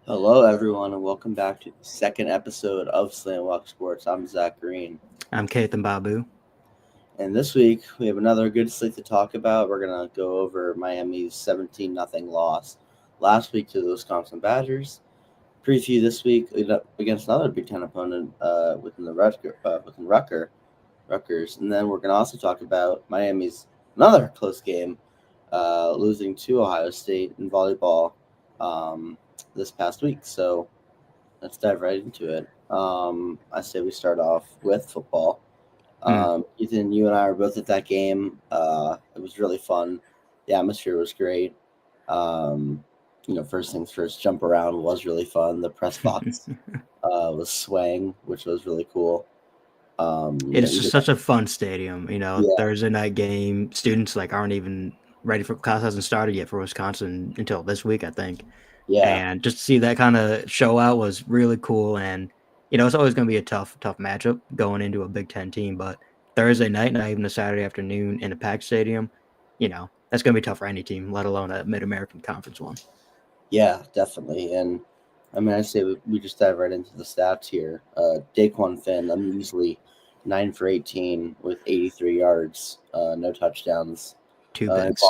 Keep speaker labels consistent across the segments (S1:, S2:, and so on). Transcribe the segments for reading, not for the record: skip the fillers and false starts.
S1: Hello, everyone, and welcome back to the second episode of Slam Walk Sports. I'm Zach Green,
S2: I'm Kathan Babu.
S1: and this week we have another good slate to talk about. We're gonna go over Miami's 17-0 loss last week to the Wisconsin Badgers. Preview this week against another Big Ten opponent within the Rutgers, and then we're gonna also talk about Miami's another close game, losing to Ohio State in volleyball this past week. So let's dive right into it. I say we start off with football.
S2: Mm.
S1: Ethan, you and I were both at that game. It was really fun. The atmosphere was great. Um, first things first, jump around was really fun. The press box was swaying, which was really cool.
S2: It's
S1: You
S2: just
S1: did,
S2: such a fun stadium.
S1: yeah,
S2: Thursday night game. Students aren't even ready for class hasn't started yet for Wisconsin until this week, I think.
S1: yeah,
S2: And just to see that kind of show out was really cool. And it's always going to be a tough matchup going into a Big Ten team. But Thursday night, not even a Saturday afternoon in a packed stadium, that's going to be tough for any team, let alone a Mid American Conference one.
S1: yeah, definitely. And I mean, I say we just dive right into the stats here. Daquan Finn, usually 9 for 18 with 83 yards, no touchdowns.
S2: Two
S1: And
S2: picks.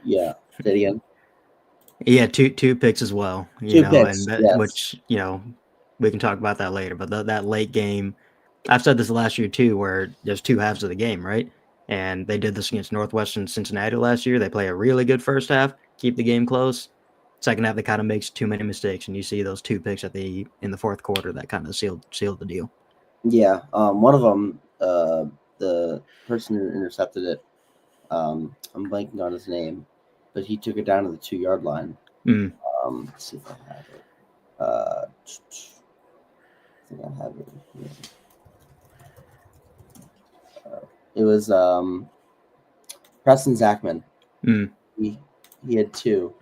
S1: yeah, say it again.
S2: Yeah, two picks as well.
S1: Two
S2: And
S1: picks,
S2: that
S1: yes.
S2: which we can talk about that later. But that late game, I've said this last year too, where there's two halves of the game, right? And they did this against Northwestern Cincinnati last year. They play a really good first half, keep the game close. Second half, they kind of makes too many mistakes, and you see those two picks in the fourth quarter that kind of sealed the deal.
S1: Yeah, one of them, the person who intercepted it, I'm blanking on his name, but he took it down to the 2 yard line.
S2: Mm.
S1: Let's see if I have it. I think I have it here. It was Preston Zachman.
S2: Mm.
S1: He he had two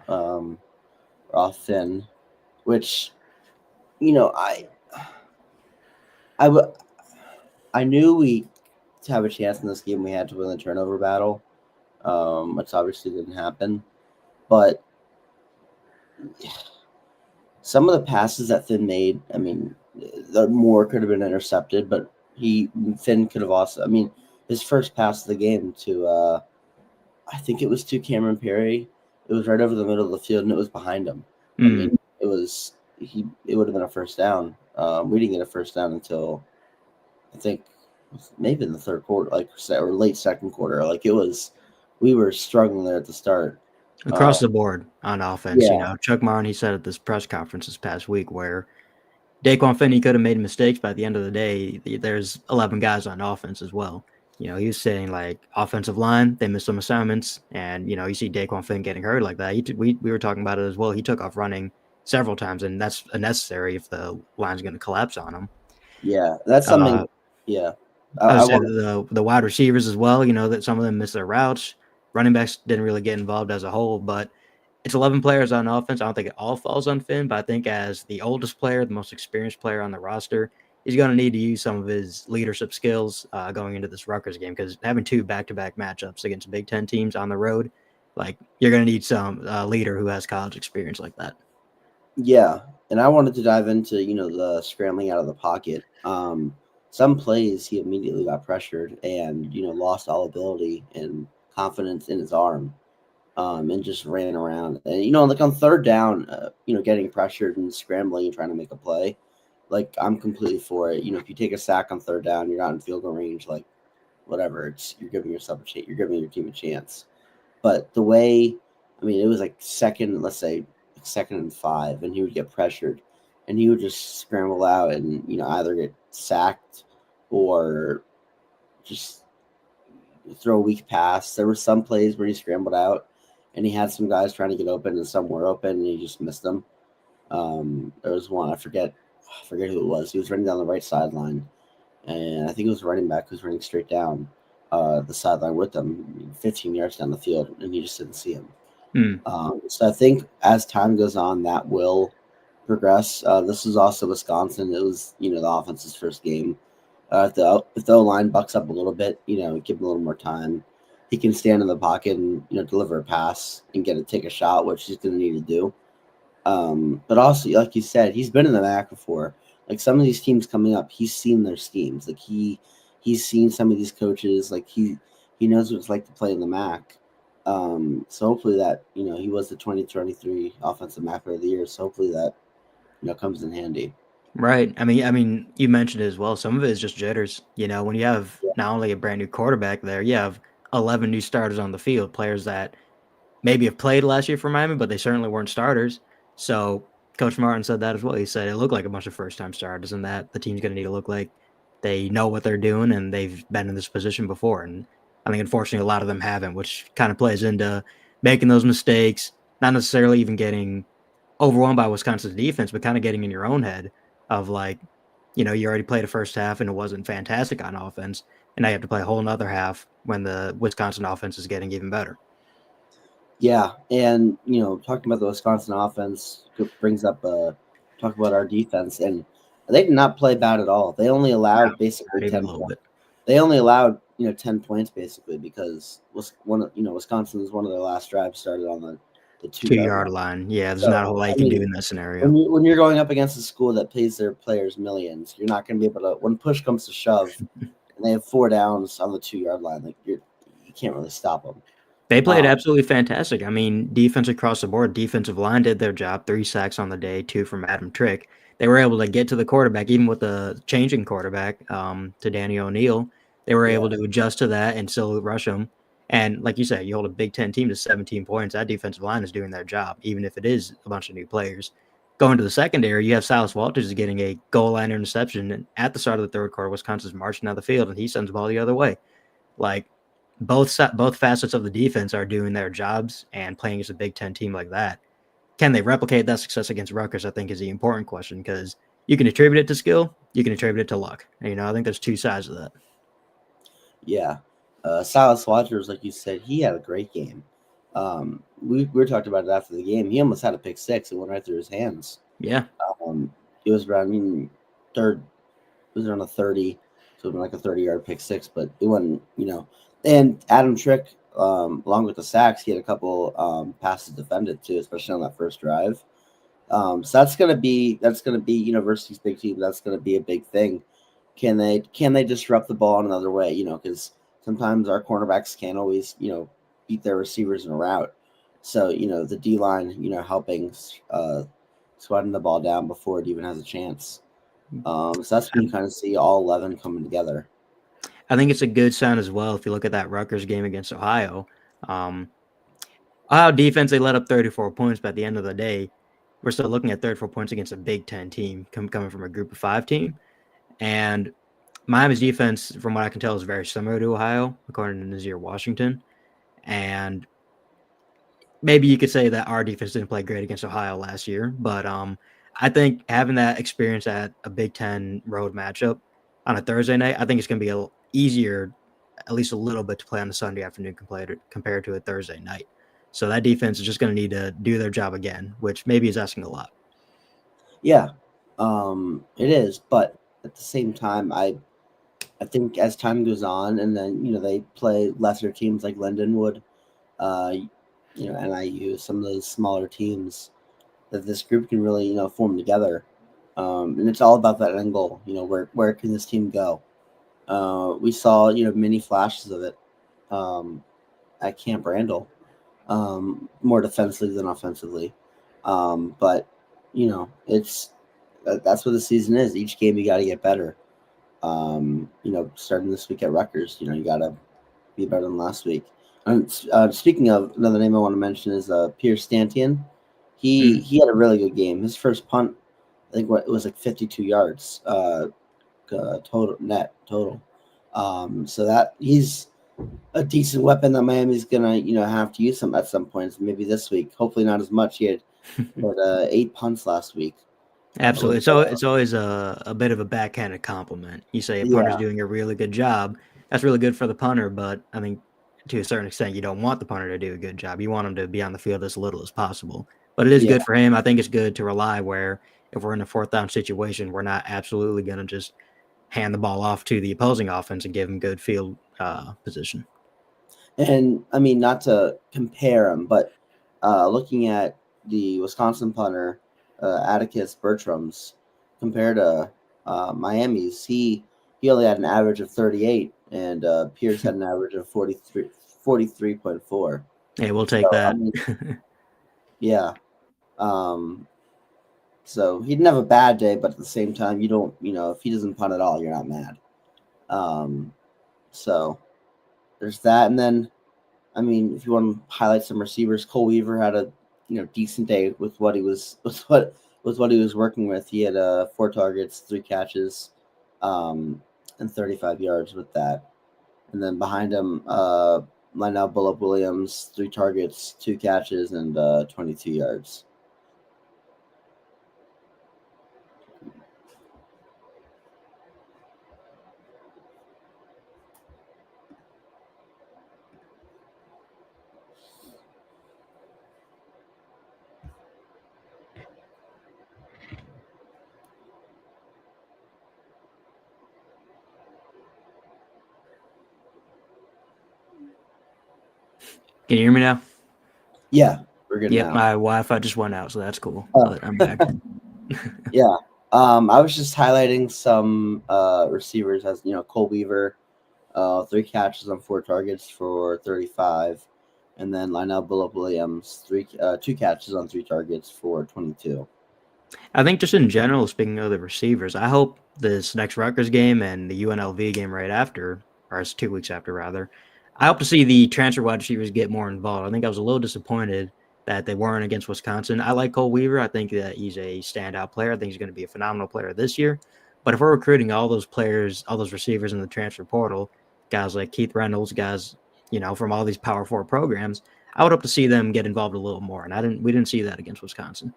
S1: off Finn, which you know I w- I knew we to have a chance in this game we had to win the turnover battle, which obviously didn't happen. But some of the passes that Finn made, I mean, the more could have been intercepted, but Finn could have also. I mean, his first pass of the game to I think it was to Cameron Perry. It was right over the middle of the field, and it was behind him. I
S2: Mm.
S1: mean, it would have been a first down. We didn't get a first down until I think maybe in the third quarter, or late second quarter. We were struggling there at the start. Uh,
S2: Across the board on offense,
S1: yeah,
S2: Chuck Martin, he said at this press conference this past week where Daquan Finney could have made mistakes, but at the end of the day, there's 11 guys on offense as well. He was saying offensive line, they missed some assignments, and you see Daquan Finn getting hurt like that. We were talking about it as well. He took off running several times, and that's necessary if the line's going to collapse on him.
S1: yeah, that's something.
S2: Uh,
S1: Yeah,
S2: I would
S1: I
S2: say
S1: want.
S2: the wide receivers as well. That some of them missed their routes. Running backs didn't really get involved as a whole, but it's 11 players on offense. I don't think it all falls on Finn, but I think as the oldest player, the most experienced player on the roster, he's going to need to use some of his leadership skills going into this Rutgers game because having two back-to-back matchups against Big Ten teams on the road, you're going to need some leader who has college experience like that.
S1: Yeah, and I wanted to dive into the scrambling out of the pocket. Some plays he immediately got pressured and lost all ability and confidence in his arm, and just ran around. And like on third down, getting pressured and scrambling and trying to make a play, like I'm completely for it. If you take a sack on third down, you're not in field goal range, like whatever. You're giving yourself a chance. You're giving your team a chance. But the way, I mean, it was like second, let's say second and 5, and he would get pressured, and he would just scramble out and either get sacked or just throw a weak pass. There were some plays where he scrambled out, and he had some guys trying to get open, and some were open, and he just missed them. There was one I forget who it was. He was running down the right sideline, and I think it was a running back who was running straight down the sideline with them, 15 yards down the field, and he just didn't see him.
S2: Mm.
S1: So I think as time goes on, that will progress. This is also Wisconsin. It was the offense's first game. If the O line bucks up a little bit, give him a little more time. He can stand in the pocket and deliver a pass and take a shot, which he's going to need to do. But also, like you said, he's been in the MAC before. Like some of these teams coming up, he's seen their schemes. Like he's seen some of these coaches. Like he knows what it's like to play in the MAC. So hopefully that he was the 2023 offensive MAC player of the year. So hopefully that comes in handy.
S2: Right. I mean, you mentioned it as well. Some of it is just jitters. When you have
S1: Yeah,
S2: not only a brand new quarterback there, you have 11 new starters on the field, players that maybe have played last year for Miami, but they certainly weren't starters. So Coach Martin said that as well. He said it looked like a bunch of first-time starters, and that the team's going to need to look like they know what they're doing and they've been in this position before. And I think unfortunately a lot of them haven't, which kind of plays into making those mistakes, not necessarily even getting overwhelmed by Wisconsin's defense, but kind of getting in your own head of like, you already played a first half and it wasn't fantastic on offense, and now you have to play a whole nother half when the Wisconsin offense is getting even better.
S1: yeah, and talking about the Wisconsin offense brings up talk about our defense, and they did not play bad at all. They only
S2: No,
S1: allowed basically
S2: not even a
S1: 10
S2: little
S1: points.
S2: bit.
S1: They only allowed 10 points basically because Wisconsin was one of their last drives started on the 2 yard
S2: 2 yard
S1: line.
S2: line. Yeah, there's not a
S1: So
S2: whole lot
S1: I
S2: you can do
S1: mean,
S2: in that scenario.
S1: when you're going up against a school that pays their players millions, you're not going to be able to. When push comes to shove, and they have 4 downs on the 2 yard line, like you can't really stop them.
S2: They played
S1: Um,
S2: absolutely fantastic. I mean, defense across the board, defensive line did their job. 3 sacks on the day, 2 from Adam Trick. They were able to get to the quarterback, even with the changing quarterback to Danny O'Neill. They were
S1: yeah,
S2: able to adjust to that and still rush him. And like you said, you hold a Big Ten team to 17 points. That defensive line is doing their job, even if it is a bunch of new players. Going to the secondary, you have Silas Walters getting a goal line interception. And at the start of the third quarter, Wisconsin's marching down the field, and he sends the ball the other way. Like both facets of the defense are doing their jobs and playing as a Big Ten team like that. Can they replicate that success against Rutgers? I think is the important question because you can attribute it to skill, you can attribute it to luck. I think there's two sides of that.
S1: yeah. Silas Waters, like you said, he had a great game. We were talking about it after the game. He almost had a pick six. It went right through his hands.
S2: Yeah,
S1: Um, it was around third. It was around a 30, so it was like a 30-yard pick six, but it wasn't. And Adam Trick, along with the sacks, he had a couple passes defended too, especially on that first drive. So that's gonna be University's big team. That's gonna be a big thing. Can they disrupt the ball in another way? Because sometimes our cornerbacks can't always beat their receivers in a route. So the D line helping squatting the ball down before it even has a chance. So that's when you kind of see all 11 coming together.
S2: I think it's a good sign as well. If you look at that Rutgers game against Ohio, um, Ohio defense they let up 34 points, but at the end of the day, we're still looking at 34 points against a Big Ten team coming from a Group of Five team, and Miami's defense, from what I can tell, is very similar to Ohio, according to Nazir Washington. And maybe you could say that our defense didn't play great against Ohio last year, but I think having that experience at a Big Ten road matchup on a Thursday night, I think it's going to be easier, at least a little bit, to play on a Sunday afternoon compared to a Thursday night. So that defense is just going to need to do their job again, which maybe is asking a lot.
S1: Yeah, it is. But at the same time, I think as time goes on, and then they play lesser teams like Lindenwood, uh, NIU, some of those smaller teams, that this group can really form together. And it's all about that end goal. Where can this team go? We saw many flashes of it at Camp Randall, more defensively than offensively. But it's that's what the season is. Each game you got to get better. Starting this week at Rutgers, you got to be better than last week. And speaking of, another name I want to mention is Pierce Stantian.
S2: Mm.
S1: He had a really good game. His first punt, I think, it was like 52 yards total. So that he's a decent weapon that Miami's gonna have to use at some points. Maybe this week. Hopefully not as much. He had 8 punts last week.
S2: Absolutely.
S1: With,
S2: So it's always a bit of a backhanded compliment. You say a punter's
S1: yeah,
S2: doing a really good job. That's really good for the punter, but I think to a certain extent, you don't want the punter to do a good job. You want him to be on the field as little as possible. But it is
S1: yeah,
S2: good for him. I think it's good to rely where if we're in a fourth down situation, we're not absolutely going to just hand the ball off to the opposing offense and give them good field position.
S1: and I mean not to compare him, but looking at the Wisconsin punter, Atticus Bertrams, compared to Miami's, he only had an average of 38, and Pierce had an average of 43.4.
S2: Hey, we'll take
S1: So I
S2: that.
S1: mean, yeah. Um, so he didn't have a bad day, but at the same time, you don't, if he doesn't punt at all, you're not mad. Um, so there's that, and then I mean, if you want to highlight some receivers, Cole Weaver had a decent day with what he was with what he was working with. He had 4 targets, 3 catches, and 35 yards with that. And then behind him, Lionel Bullock Williams, 3 targets, 2 catches, and 22 yards.
S2: Can you hear me now?
S1: Yeah, we're good
S2: Yep,
S1: now.
S2: my Wi-Fi just went out, so that's cool.
S1: Oh.
S2: But I'm back.
S1: Yeah. I was just highlighting some receivers as Cole Weaver, 3 catches on 4 targets for 35, and then Lionel Bullock Williams, 2 catches on 3 targets for 22.
S2: I think just in general, speaking of the receivers, I hope this next Rutgers game and the UNLV game right after, or it's 2 weeks after rather, I hope to see the transfer wide receivers get more involved. I think I was a little disappointed that they weren't against Wisconsin. I like Cole Weaver. I think that he's a standout player. I think he's going to be a phenomenal player this year. But if we're recruiting all those players, all those receivers in the transfer portal, guys like Keith Reynolds, guys, from all these Power Four programs, I would hope to see them get involved a little more. And we didn't see that against Wisconsin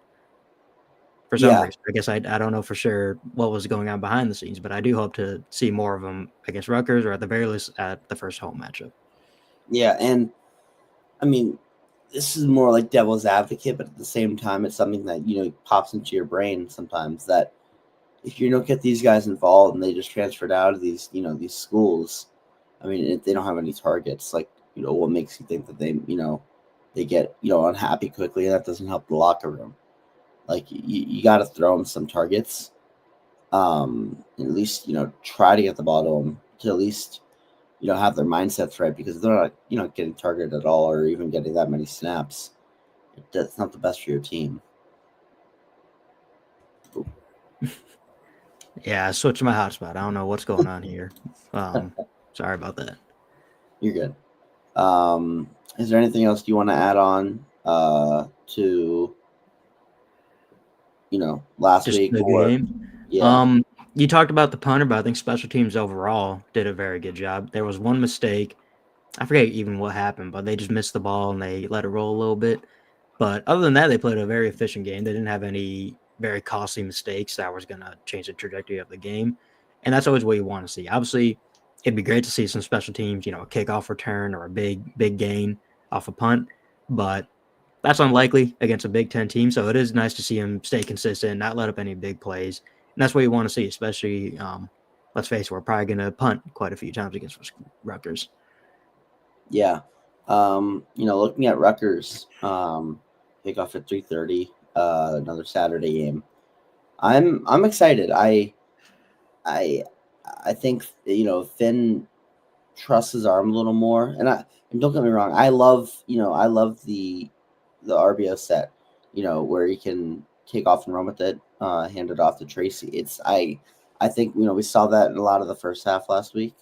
S2: for some
S1: Yeah,
S2: reason. I guess I don't know for sure what was going on behind the scenes, but I do hope to see more of them against Rutgers, or at the very least at the first home matchup.
S1: yeah, and I mean, this is more like devil's advocate, but at the same time, it's something that pops into your brain sometimes that if you don't get these guys involved and they just transferred out of these schools, I mean, if they don't have any targets, like what makes you think that they get unhappy quickly, and that doesn't help the locker room. Like you got to throw them some targets, at least try to get the ball to them to at least have their mindsets right, because they're not getting targeted at all or even getting that many snaps. That's not the best for your team.
S2: Yeah, I switched my hotspot. I don't know what's going on here. Sorry about that.
S1: You're good. Is there anything else you want to add on to last
S2: Just
S1: week
S2: the
S1: or
S2: game.
S1: yeah?
S2: You talked about the punter, but I think special teams overall did a very good job. There was one mistake. I forget even what happened, but they just missed the ball and they let it roll a little bit. But other than that, they played a very efficient game. They didn't have any very costly mistakes that was going to change the trajectory of the game. And that's always what you want to see. Obviously, it'd be great to see some special teams, a kickoff return or a big gain off a punt. But that's unlikely against a Big Ten team. So it is nice to see him stay consistent, not let up any big plays. And that's what you want to see, especially, let's face it, we're probably going to punt quite a few times against Rutgers.
S1: Yeah. Looking at Rutgers, kickoff at 3:30, another Saturday game. I'm excited. I I think Finn trusts his arm a little more, and don't get me wrong, I love the RBO set, where he can take off and run with it, hand it off to Tracy. I think we saw that in a lot of the first half last week,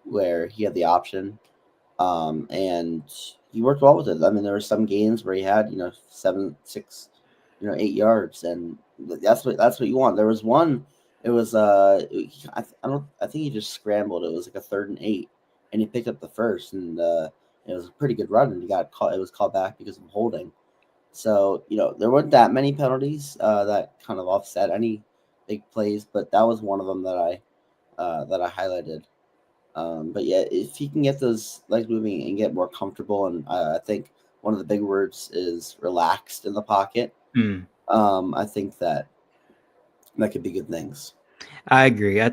S1: where he had the option, and he worked well with it. I mean, there were some games where he had 7, 6, 8 yards, and that's what you want. There was one. It was I think he just scrambled. It was like a 3rd and 8, and he picked up the first, and it was a pretty good run, and he got caught. It was called back because of holding. So there weren't that many penalties that kind of offset any big plays, but that was one of them that I highlighted. But yeah, if he can get those legs moving and get more comfortable, and I think one of the big words is relaxed in the pocket.
S2: Mm.
S1: I think that could be good things.
S2: I agree. I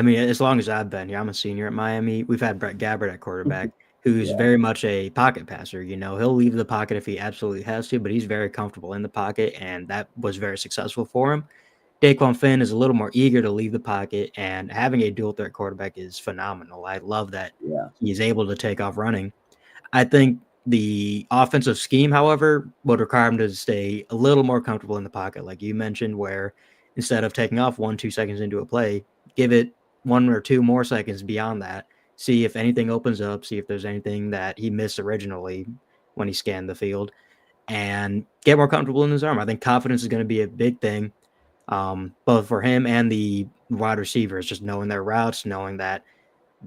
S2: mean, as long as I've been here, I'm a senior at Miami. We've had Brett Gabbert at quarterback, who's
S1: Yeah.
S2: very much a pocket passer. He'll leave the pocket if he absolutely has to, but he's very comfortable in the pocket, and that was very successful for him. Daquan Finn is a little more eager to leave the pocket, and having a dual threat quarterback is phenomenal. I love that
S1: Yeah.
S2: he's able to take off running. I think the offensive scheme, however, would require him to stay a little more comfortable in the pocket, like you mentioned, where instead of taking off 1-2 seconds into a play, give it 1 or 2 more seconds beyond that. See if anything opens up, see if there's anything that he missed originally when he scanned the field, and get more comfortable in his arm. I think confidence is going to be a big thing, both for him and the wide receivers, just knowing their routes, knowing that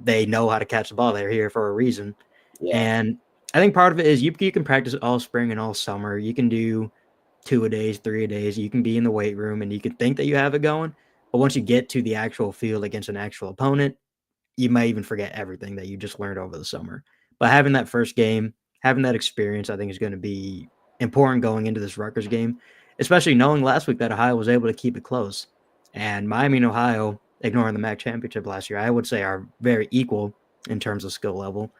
S2: they know how to catch the ball. They're here for a reason.
S1: Yeah.
S2: And I think part of it is you can practice all spring and all summer. You can do 2 a days, 3 a days. You can be in the weight room and you can think that you have it going. But once you get to the actual field against an actual opponent, you might even forget everything that you just learned over the summer. But having that first game, having that experience, I think is going to be important going into this Rutgers game, especially knowing last week that Ohio was able to keep it close. And Miami and Ohio, ignoring the MAC championship last year, I would say are very equal in terms of skill level.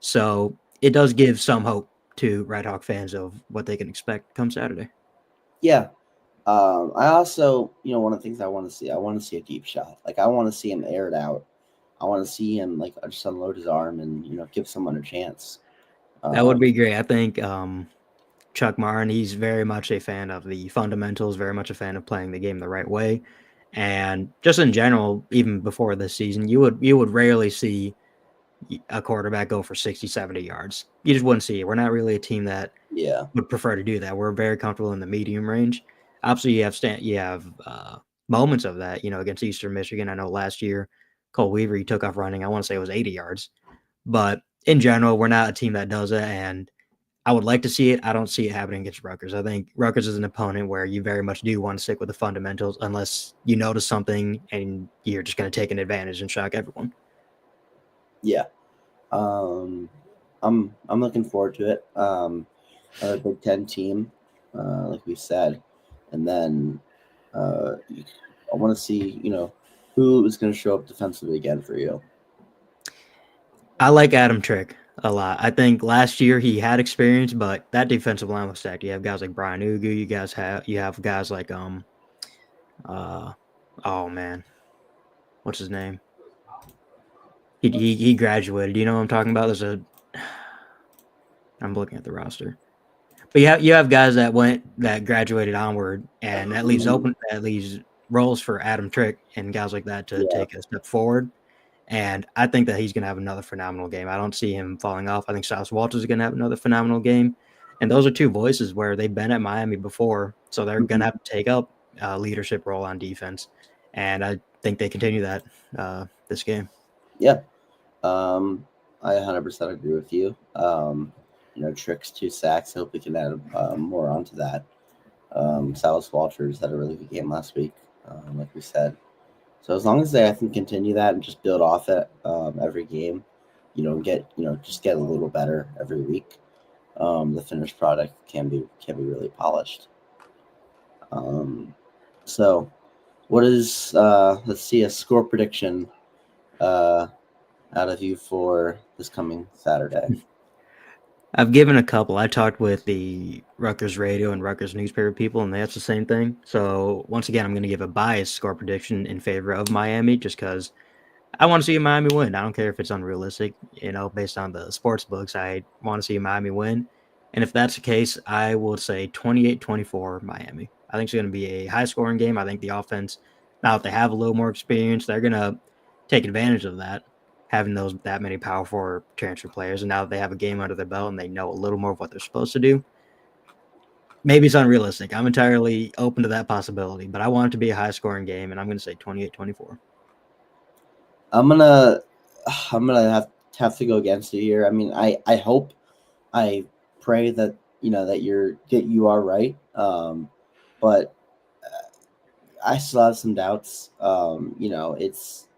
S2: So it does give some hope to Redhawk fans of what they can expect come Saturday.
S1: Yeah. I also, one of the things I want to see a deep shot. Like, I want to see him air it out. I want to see him, like, just unload his arm and, give someone a chance.
S2: That would
S1: Um,
S2: be great. I think Chuck Martin, he's very much a fan of the fundamentals, very much a fan of playing the game the right way. And just in general, even before this season, you would rarely see a quarterback go for 60, 70 yards. You just wouldn't see it. We're not really a team that
S1: yeah.
S2: would prefer to do that. We're very comfortable in the medium range. Obviously, you have moments of that. Against Eastern Michigan. I know last year, Cole Weaver, he took off running. I want to say it was 80 yards, but in general, we're not a team that does it. And I would like to see it. I don't see it happening against Rutgers. I think Rutgers is an opponent where you very much do want to stick with the fundamentals unless you notice something and you're just going to take an advantage and shock everyone.
S1: Yeah. Um, I'm looking forward to it. Another Big Ten team, like we said, and then I want to see, who is going to show up defensively again for you.
S2: I like Adam Trick a lot. I think last year he had experience, but that defensive line was stacked. You have guys like Brian Ugu. You have guys like uh oh man, what's his name? He graduated. You know what I'm talking about? I'm looking at the roster. But you have guys that graduated onward, and that leaves roles for Adam Trick and guys like that to
S1: Yeah.
S2: take a step forward. And I think that he's going to have another phenomenal game. I don't see him falling off. I think Silas Walters is going to have another phenomenal game. And those are two voices where they've been at Miami before, so they're going to have to take up a leadership role on defense. And I think they continue that this game.
S1: Yeah. I 100% agree with you. Tricks 2 sacks. I hope we can add more onto that. Silas Walters had a really good game last week, like we said. So as long as they, I think, continue that and just build off it every game, just get a little better every week. The finished product can be really polished. So, what is let's see a score prediction uh, out of you for this coming Saturday?
S2: I've given a couple. I talked with the Rutgers radio and Rutgers newspaper people, and that's the same thing. So once again, I'm going to give a biased score prediction in favor of Miami, just because I want to see Miami win. I don't care if it's unrealistic, based on the sports books. I want to see Miami win. And if that's the case, I will say 28-24 Miami. I think it's going to be a high scoring game. I think the offense, now that they have a little more experience, they're going to take advantage of that, having that many power forward transfer players. And now that they have a game under their belt and they know a little more of what they're supposed to do, maybe it's unrealistic. I'm entirely open to that possibility, but I want it to be a high scoring game, and I'm going to say 28-24.
S1: I'm gonna have to go against you here. I mean, I hope, I pray that you are right. But I still have some doubts. It's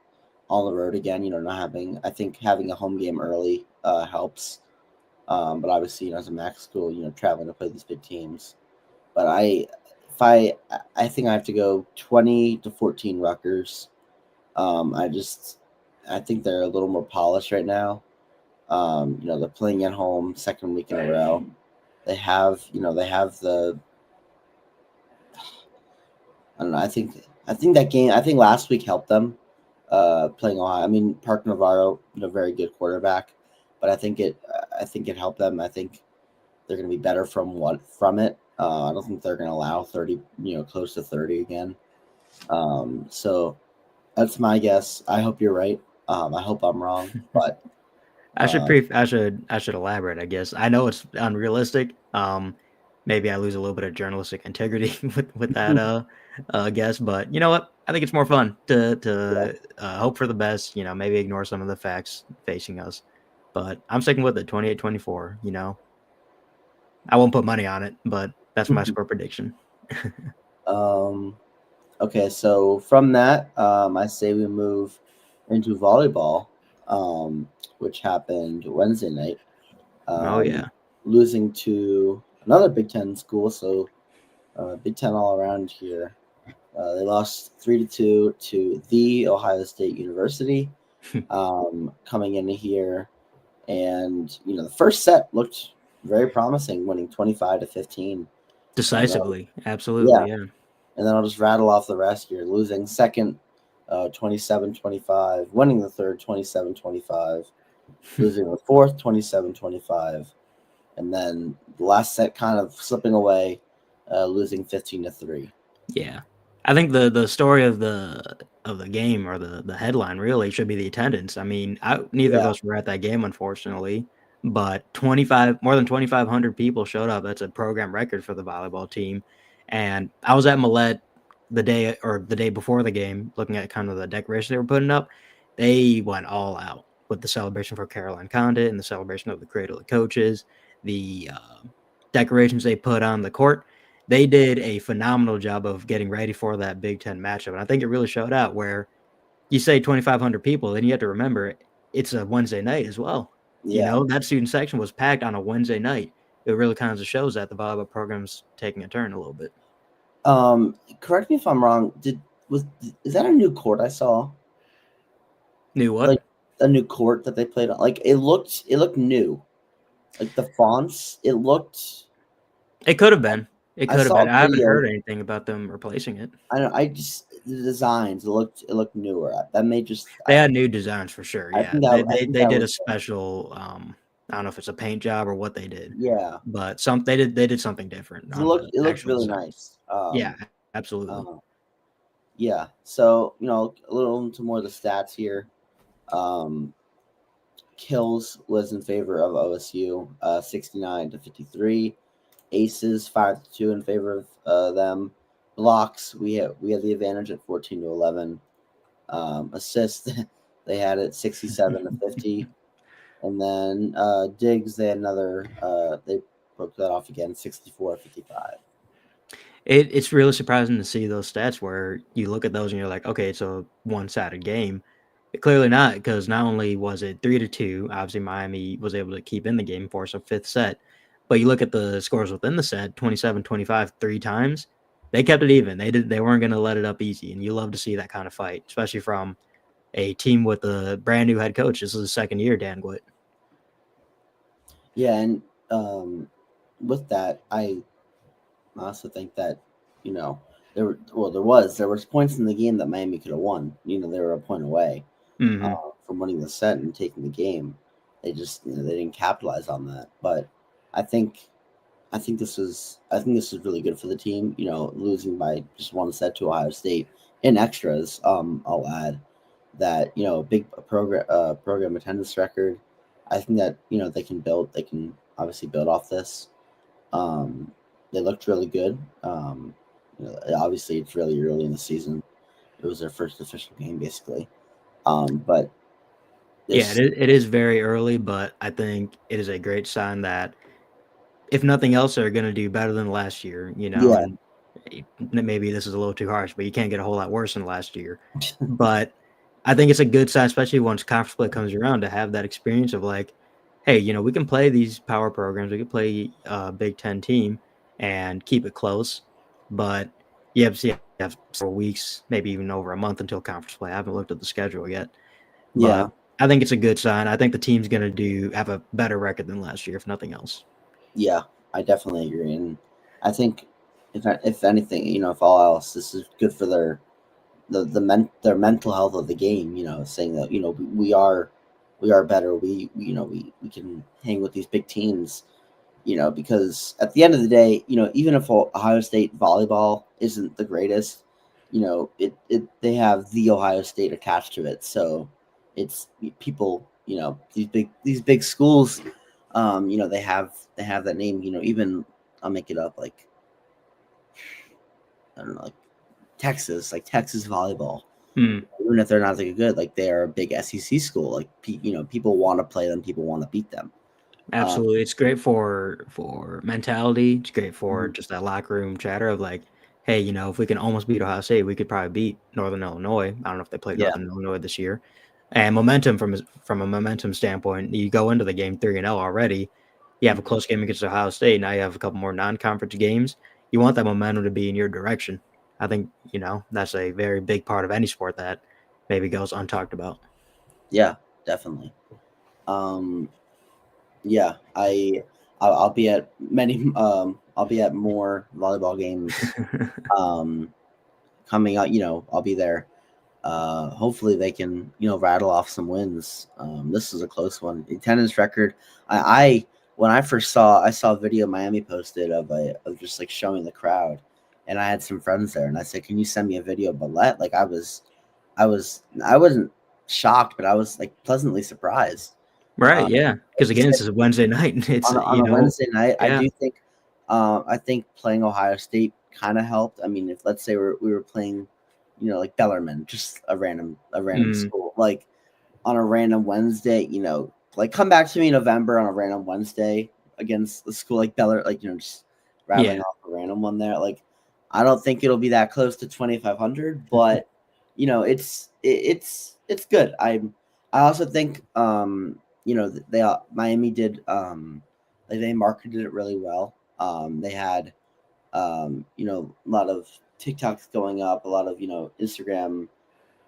S1: on the road again. Not having I think having a home game early helps. But obviously, as a MAC school, traveling to play these big teams. But if I think I have to go 20-14 Rutgers. I think they're a little more polished right now. They're playing at home second week in a row. They have the. I don't know. I think that game. I think last week helped them. Playing Ohio. I mean, Park Navarro, very good quarterback, but I think it helped them. I think they're going to be better from it. I don't think they're going to allow 30, close to 30 again. So that's my guess. I hope you're right. I hope I'm wrong, but uh,
S2: I should elaborate, I guess. I know it's unrealistic. Maybe I lose a little bit of journalistic integrity with that guess, but you know what? I think it's more fun
S1: yeah.
S2: to hope for the best, maybe ignore some of the facts facing us. But I'm sticking with it, 28-24, I won't put money on it, but that's my score prediction.
S1: um, okay, so from that, I say we move into volleyball, which happened Wednesday night.
S2: Oh
S1: Um,
S2: yeah.
S1: losing to another Big Ten school, so Big Ten all around here. They lost 3-2 to the Ohio State University. Coming into here, and the first set looked very promising, winning 25-15.
S2: Decisively.
S1: Yeah,
S2: Absolutely, yeah.
S1: and then I'll just rattle off the rest here. Losing second, 27-25, winning the third, 27-25, losing the fourth, 27-25, and then the last set kind of slipping away, losing 15-3.
S2: Yeah. I think the story of the game or the headline really should be the attendance. I mean, neither of
S1: Yeah,
S2: us were at that game, unfortunately, but more than 2,500 people showed up. That's a program record for the volleyball team. And I was at Millett the day before the game, looking at kind of the decorations they were putting up. They went all out with the celebration for Caroline Condit and the celebration of the Cradle of Coaches, the decorations they put on the court. They did a phenomenal job of getting ready for that Big Ten matchup. And I think it really showed out where you say 2,500 people, then you have to remember it's a Wednesday night as well.
S1: yeah.
S2: That student section was packed on a Wednesday night. It really kind of shows that the volleyball program's taking a turn a little bit.
S1: Correct me if I'm wrong. Is that a new court I saw?
S2: Knew what?
S1: Like a new court that they played on? Like it looked new. Like the fonts, it looked.
S2: It could have been. It
S1: I
S2: could have
S1: saw
S2: been.
S1: a
S2: I haven't
S1: video.
S2: heard anything about them replacing it.
S1: I don't. I just the designs. It looked newer. That may just.
S2: They had new designs for sure.
S1: I
S2: Yeah,
S1: think that. I think
S2: they
S1: that
S2: did a
S1: was.
S2: special. I don't know if it's a paint job or what they did,
S1: Yeah.
S2: but they did something different
S1: It
S2: on
S1: looked.
S2: the
S1: It looked
S2: actual
S1: really
S2: design.
S1: nice.
S2: Yeah, absolutely.
S1: Uh, yeah. So a little into more of the stats here. Um, kills was in favor of OSU, 69-53. Aces 5-2 in favor of them. Blocks we had the advantage at 14-11. Assists they had it 67-50, and then digs they had another. They broke that off again 64-55.
S2: It's really surprising to see those stats where you look at those and you're like, okay, it's a one-sided game. Clearly not, because not only was it 3-2, obviously Miami was able to keep in the game for us a fifth set, but you look at the scores within the set, 27-25 three times. They kept it even. They weren't going to let it up easy, and you love to see that kind of fight, especially from a team with a brand new head coach. This is his second year, Dan Gwitt.
S1: Yeah, and with that, I also think that there was points in the game that Miami could have won. They were a point away
S2: Hmm.
S1: from winning the set and taking the game. They just they didn't capitalize on that. But I think this is really good for the team. Losing by just one set to Ohio State in extras. I'll add that big program attendance record. I think that they can build. They can obviously build off this. Um, they looked really good. Obviously it's really early in the season. It was their first official game, basically. But
S2: Yeah,
S1: this,
S2: it is very early, but I think it is a great sign that if nothing else, they're going to do better than last year,
S1: yeah,
S2: and maybe this is a little too harsh, but you can't get a whole lot worse than last year. But I think it's a good sign, especially once conference play comes around, to have that experience of like, hey, we can play these power programs, we can play a Big Ten team and keep it close, but you have several weeks, maybe even over a month until conference play. I haven't looked at the schedule yet, but
S1: yeah,
S2: I think it's a good sign. I think the team's going to have a better record than last year, if nothing else.
S1: Yeah, I definitely agree, and I think if anything, if all else, this is good for their mental health of the game. Saying that we are better. We can hang with these big teams. Because at the end of the day, even if Ohio State volleyball isn't the greatest, they have the Ohio State attached to it. So it's people, these big schools, they have that name. Even I'll make it up, like I don't know, like Texas volleyball.
S2: Mm,
S1: Even if they're not that good, like they are a big SEC school. Like people want to play them, people want to beat them. Um,
S2: absolutely. It's great for mentality. It's great for
S1: mhm,
S2: just that locker room chatter of like, hey, if we can almost beat Ohio State, we could probably beat Northern Illinois. I don't know if they played
S1: yeah,
S2: Northern Illinois this year. And momentum from a momentum standpoint, you go into the game 3-0 already. You have a
S1: mhm,
S2: close game against Ohio State. Now you have a couple more non-conference games. You want that momentum to be in your direction. I think that's a very big part of any sport that maybe goes untalked about.
S1: yeah, definitely. Um, Yeah, I'll be at many I'll be at more volleyball games um coming up, I'll be there. Hopefully they can, rattle off some wins. This is a close one. Attendance record. I when I saw a video Miami posted of just like showing the crowd, and I had some friends there, and I said, "Can you send me a video of Millett?" Like I wasn't shocked, but I was like pleasantly surprised.
S2: Right,
S1: Uh,
S2: yeah, because
S1: just
S2: again, this is a Wednesday night. It's,
S1: on a Wednesday night, I
S2: yeah,
S1: do think playing Ohio State kind of helped. I mean, if let's say we were playing, like Bellarmine, just a random
S2: mm,
S1: school, like on a random Wednesday, like come back to me in November on a random Wednesday against a school like Bellar, like just rattling
S2: yeah.
S1: off a random one there. Like, I don't think it'll be that close to 2,500, but it's good. I also think Miami did like they marketed it really well. They had a lot of TikToks going up, a lot of Instagram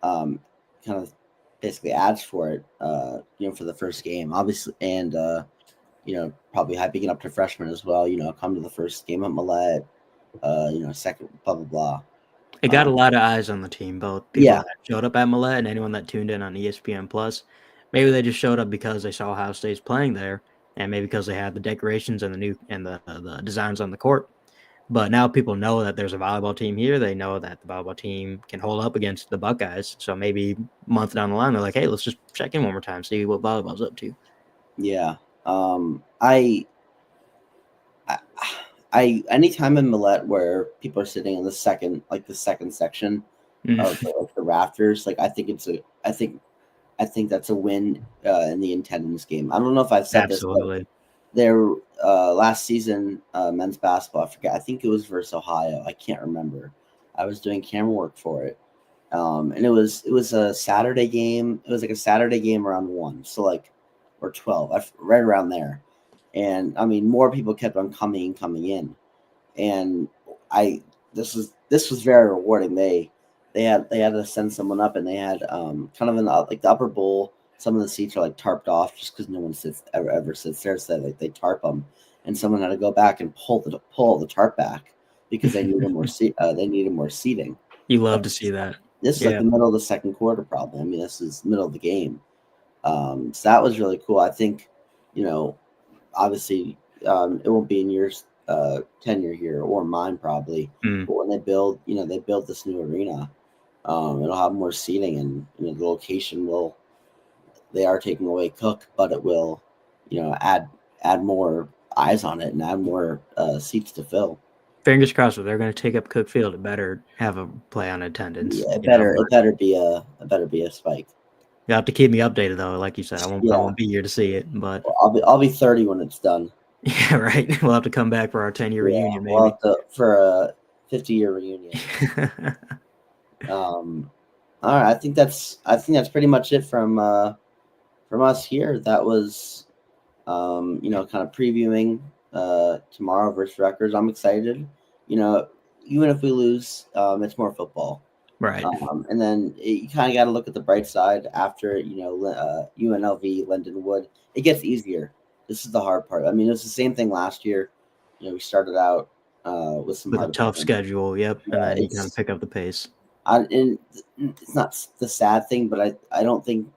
S1: um, kind of basically ads for it. For the first game, obviously, and probably hyping it up to freshmen as well. Come to the first game at Millett. Second, blah blah blah.
S2: It got a
S1: Um,
S2: lot of eyes on the team, both people
S1: yeah,
S2: that showed up at Millett and anyone that tuned in on ESPN Plus. Maybe they just showed up because they saw Ohio State's playing there, and maybe because they had the decorations and the designs on the court. But now people know that there's a volleyball team here. They know that the volleyball team can hold up against the Buckeyes. So maybe a month down the line, they're like, hey, let's just check in one more time, see what volleyball's up to.
S1: yeah. I, anytime in Millett where people are sitting in the second section of
S2: Mm,
S1: the rafters, like I think that's a win in the attendance game. I don't know if I've said this, but
S2: absolutely.
S1: their last season men's basketball, I forget. I think it was versus Ohio. I can't remember. I was doing camera work for it, and it was a Saturday game. It was like a Saturday game around 1, so like or 12, right around there. And I mean, more people kept on coming in, and I this was very rewarding. They had to send someone up, and they had kind of in the upper bowl. Some of the seats are like tarped off just because no one ever sits there. So they tarp them, and someone had to go back and pull the tarp back because they needed more seating.
S2: You
S1: But
S2: love to see that.
S1: this is like
S2: Yeah.
S1: the middle of the second quarter, probably. I mean, this is middle of the game. So that was really cool. I think, you know, obviously, it won't be in your tenure here or mine probably,
S2: Mm.
S1: but when they build this new arena, it'll have more seating, and the location will. They are taking away Cook, but it will, add more eyes on it and add more seats to fill.
S2: Fingers crossed if they're going to take up Cook Field, it better have a play on attendance,
S1: Yeah, it better
S2: but
S1: it better be a spike.
S2: you have to keep me updated though. Like you said, I
S1: Yeah,
S2: won't be here to see it, but
S1: well, I'll be 30 when it's done.
S2: yeah, right. We'll have to come back for our 10-year
S1: Yeah,
S2: reunion,
S1: we'll
S2: maybe.
S1: have to for a 50-year reunion. Um, all right, I think that's pretty much it from us here. That was kind of previewing tomorrow versus Rutgers. I'm excited. You know, even if we lose, it's more football.
S2: Right.
S1: And then you kind of got to look at the bright side after, UNLV, Lindenwood. It gets easier. This is the hard part. I mean, it was the same thing last year. We started out with some
S2: With a
S1: hard
S2: tough
S1: opponents.
S2: schedule. Yep. And
S1: Yeah,
S2: then you kind of pick up the pace.
S1: and it's not the sad thing, but I don't think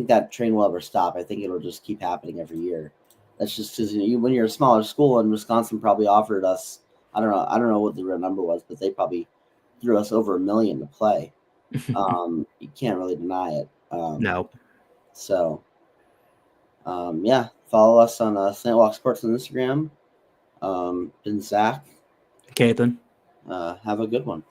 S1: that train will ever stop. I think it'll just keep happening every year. That's just because when you're a smaller school, and Wisconsin probably offered us. I don't know what the real number was, but they probably threw us over $1 million to play. You can't really deny it.
S2: No.
S1: So, yeah, follow us on St. Walk Sports on Instagram. Been Zach.
S2: Caitlin.
S1: Have a good one.